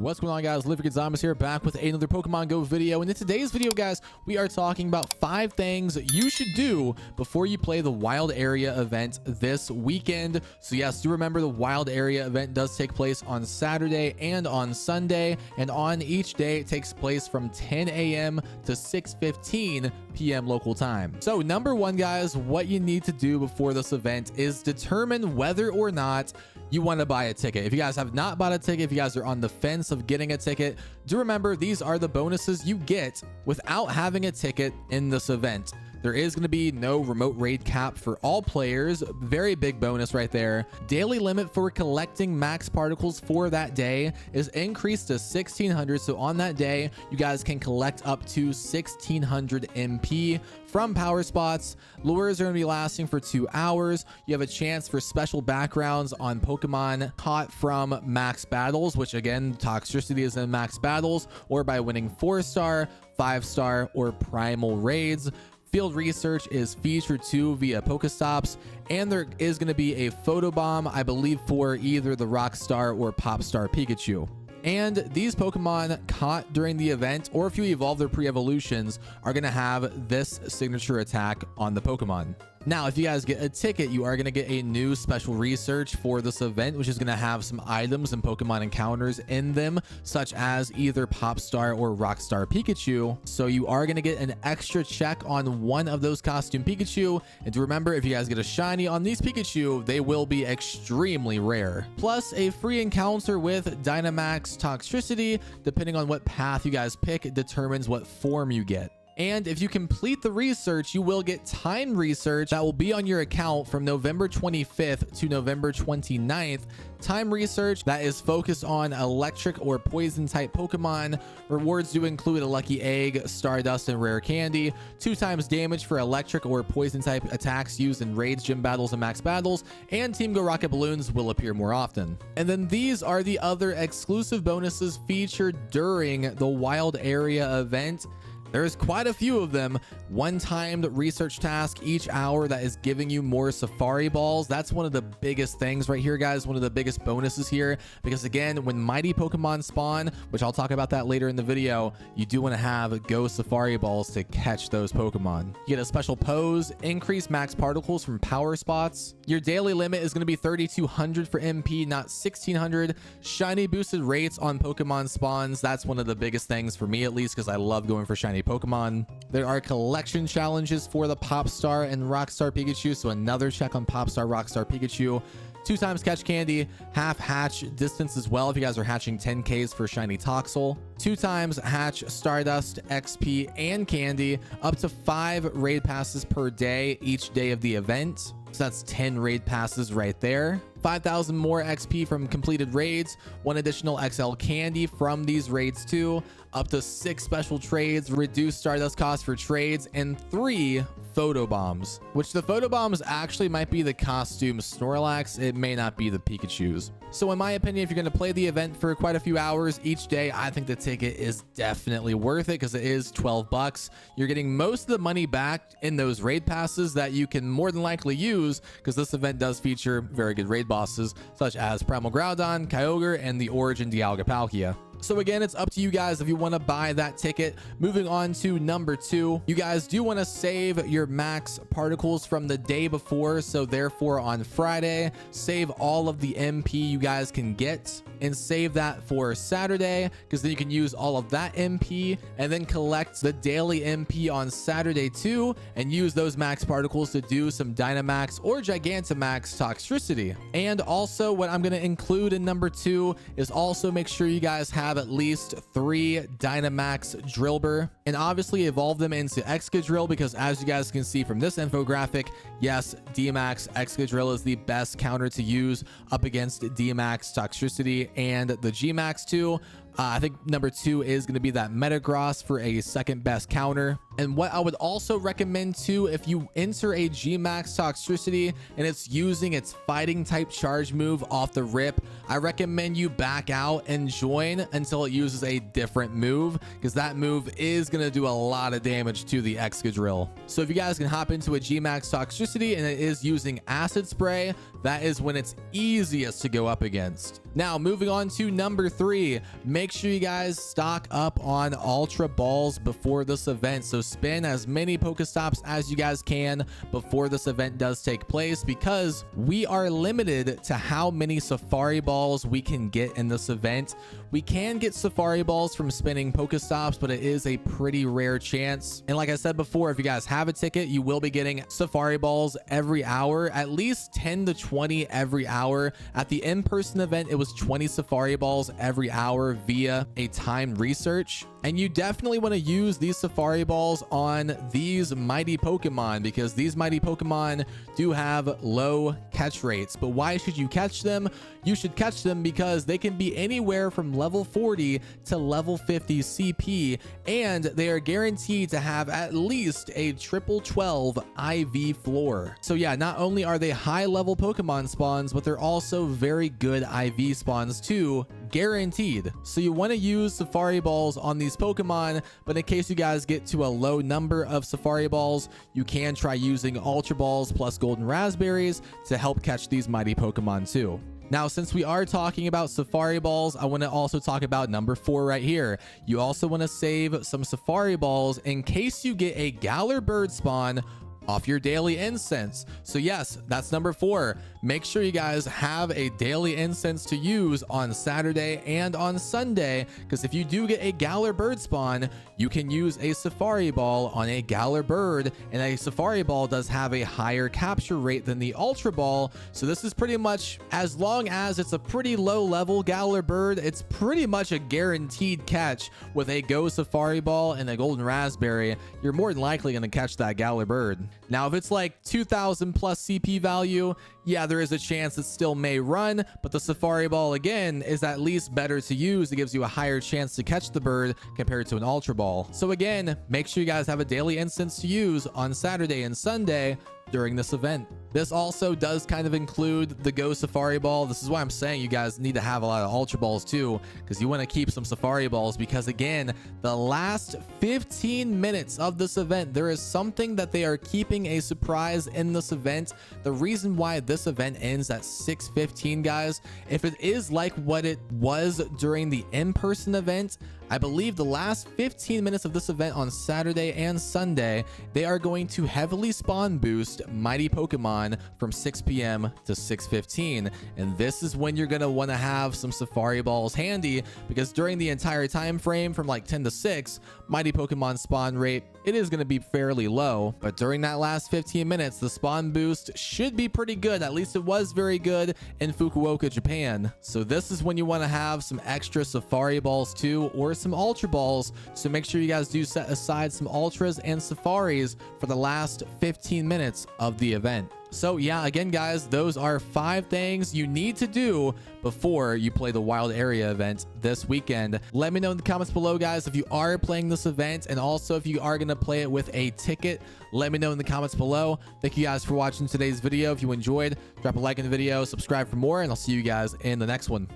What's going on, guys? Zombies here, back with another Pokemon Go video. And in today's video, guys, we are talking about 5 things you should do before you play the Wild Area event this weekend. So yes, do remember the Wild Area event does take place on Saturday and on Sunday, and on each day it takes place from 10 a.m. to 6:15 p.m. local time. So number 1, guys, what you need to do before this event is determine whether or not you want to buy a ticket. If you guys have not bought a ticket, if you guys are on the fence of getting a ticket, do remember these are the bonuses you get without having a ticket in this event. There is going to be no remote raid cap for all players. Very big bonus right there. Daily limit for collecting max particles for that day is increased to 1600. So on that day, you guys can collect up to 1600 MP from power spots. Lures are going to be lasting for 2 hours. You have a chance for special backgrounds on Pokemon caught from max battles, which again, Toxtricity is in max battles, or by winning 4-star, 5-star, or primal raids. Field research is featured too via Pokestops, and there is going to be a photobomb, I believe, for either the Rockstar or Popstar Pikachu. And these Pokemon caught during the event, or if you evolve their pre-evolutions, are going to have this signature attack on the Pokemon. Now, if you guys get a ticket, you are going to get a new special research for this event, which is going to have some items and Pokemon encounters in them, such as either Popstar or Rockstar Pikachu. So you are going to get an extra check on one of those costume Pikachu. And to remember, if you guys get a shiny on these Pikachu, they will be extremely rare. Plus a free encounter with Dynamax Toxtricity. Depending on what path you guys pick, it determines what form you get. And if you complete the research, you will get timed research that will be on your account from November 25th to November 29th. Time research that is focused on electric or poison type Pokemon. Rewards do include a lucky egg, Stardust, and rare candy. 2 times damage for electric or poison type attacks used in raids, gym battles, and max battles. And Team Go Rocket balloons will appear more often. And then these are the other exclusive bonuses featured during the Wild Area event. There's quite a few of them. 1-timed research task each hour that is giving you more Safari balls. That's one of the biggest things right here, guys. One of the biggest bonuses here, because again, when mighty Pokemon spawn, which I'll talk about that later in the video, you do want to have Go Safari balls to catch those Pokemon. You get a special pose, increase max particles from power spots. Your daily limit is going to be 3200 for MP, not 1600. Shiny boosted rates on Pokemon spawns. That's one of the biggest things for me, at least, because I love going for shiny Pokemon. There are collection challenges for the Popstar and Rockstar Pikachu, so another check on Popstar, Rockstar Pikachu. 2 times catch candy, half hatch distance as well if you guys are hatching 10Ks for shiny Toxel. 2 times hatch Stardust, XP, and candy. Up to 5 raid passes per day each day of the event. So that's 10 raid passes right there. 5,000 more XP from completed raids, 1 additional XL candy from these raids too, up to 6 special trades, reduced Stardust cost for trades, and 3 photobombs, which the photobombs actually might be the costume Snorlax. It may not be the Pikachus. So in my opinion, if you're going to play the event for quite a few hours each day, I think the ticket is definitely worth it, because it is 12 bucks. You're getting most of the money back in those raid passes that you can more than likely use, because this event does feature very good raid bosses such as Primal Groudon, Kyogre, and the Origin Dialga Palkia. So again, it's up to you guys if you want to buy that ticket. Moving on to number 2, you guys do want to save your max particles from the day before. So therefore on Friday, save all of the MP you guys can get and save that for Saturday, because then you can use all of that MP and then collect the daily MP on Saturday too, and use those max particles to do some Dynamax or Gigantamax Toxtricity. And also what I'm going to include in number 2 is also make sure you guys have at least 3 Dynamax Drillbur, and obviously evolve them into Excadrill, because as you guys can see from this infographic, yes, D-Max Excadrill is the best counter to use up against D-Max Toxtricity and the G-Max too. I think number 2 is going to be that Metagross for a second best counter. And what I would also recommend too, if you enter a G-Max Toxtricity and it's using its fighting type charge move off the rip, I recommend you back out and join until it uses a different move, because that move is going to do a lot of damage to the Excadrill. So if you guys can hop into a G-Max Toxtricity and it is using Acid Spray, that is when it's easiest to go up against. Now, moving on to number 3, make sure you guys stock up on Ultra Balls before this event. So spin as many Pokestops as you guys can before this event does take place, because we are limited to how many Safari Balls we can get in this event. We can get Safari Balls from spinning Pokestops, but it is a pretty rare chance. And like I said before, if you guys have a ticket, you will be getting Safari Balls every hour, at least 10 to 20 every hour. At the in-person event, it was 20 Safari Balls every hour via a timed research. And you definitely want to use these Safari Balls on these mighty Pokemon, because these mighty Pokemon do have low catch rates. But why should you catch them? You should catch them because they can be anywhere from level 40 to level 50 CP, and they are guaranteed to have at least a triple 12 IV floor. So yeah, not only are they high level Pokemon spawns, but they're also very good IV spawns too, guaranteed. So you want to use Safari Balls on these Pokemon, but in case you guys get to a low number of Safari Balls, you can try using Ultra Balls plus Golden Raspberries to help catch these mighty Pokemon too. Now, since we are talking about Safari Balls, I want to also talk about number 4 right here. You also want to save some Safari Balls in case you get a Galar bird spawn off your daily incense. So yes, that's number 4. Make sure you guys have a daily incense to use on Saturday and on Sunday, because if you do get a Galar bird spawn, you can use a Safari Ball on a Galar bird, and a Safari Ball does have a higher capture rate than the Ultra Ball. So this is pretty much, as long as it's a pretty low level Galar bird, it's pretty much a guaranteed catch. With a Go Safari Ball and a Golden Raspberry, you're more than likely going to catch that Galar bird. Now, if it's like 2,000 plus CP value, yeah, there is a chance it still may run, but the Safari Ball, again, is at least better to use. It gives you a higher chance to catch the bird compared to an Ultra Ball. So again, make sure you guys have a daily instance to use on Saturday and Sunday during this event. This also does kind of include the Go Safari Ball. This is why I'm saying you guys need to have a lot of Ultra Balls too, because you want to keep some Safari Balls, because again, the last 15 minutes of this event, there is something that they are keeping a surprise in this event. The reason why this event ends at 6:15, guys, if it is like what it was during the in-person event, I believe the last 15 minutes of this event on Saturday and Sunday, they are going to heavily spawn boost mighty Pokemon from 6 p.m. to 6:15. And this is when you're going to want to have some Safari Balls handy, because during the entire time frame from like 10 to 6, mighty Pokemon spawn rate, it is going to be fairly low. But during that last 15 minutes, the spawn boost should be pretty good. At least it was very good in Fukuoka, Japan. So this is when you want to have some extra Safari Balls too, or some Ultra Balls. So make sure you guys do set aside some Ultras and Safaris for the last 15 minutes of the event. So yeah, again, guys, those are 5 things you need to do before you play the Wild Area event this weekend. Let me know in the comments below, guys, if you are playing this event, and also if you are going to play it with a ticket. Let me know in the comments below. Thank you guys for watching today's video. If you enjoyed, drop a like in the video, subscribe for more, and I'll see you guys in the next one.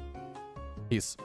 Peace.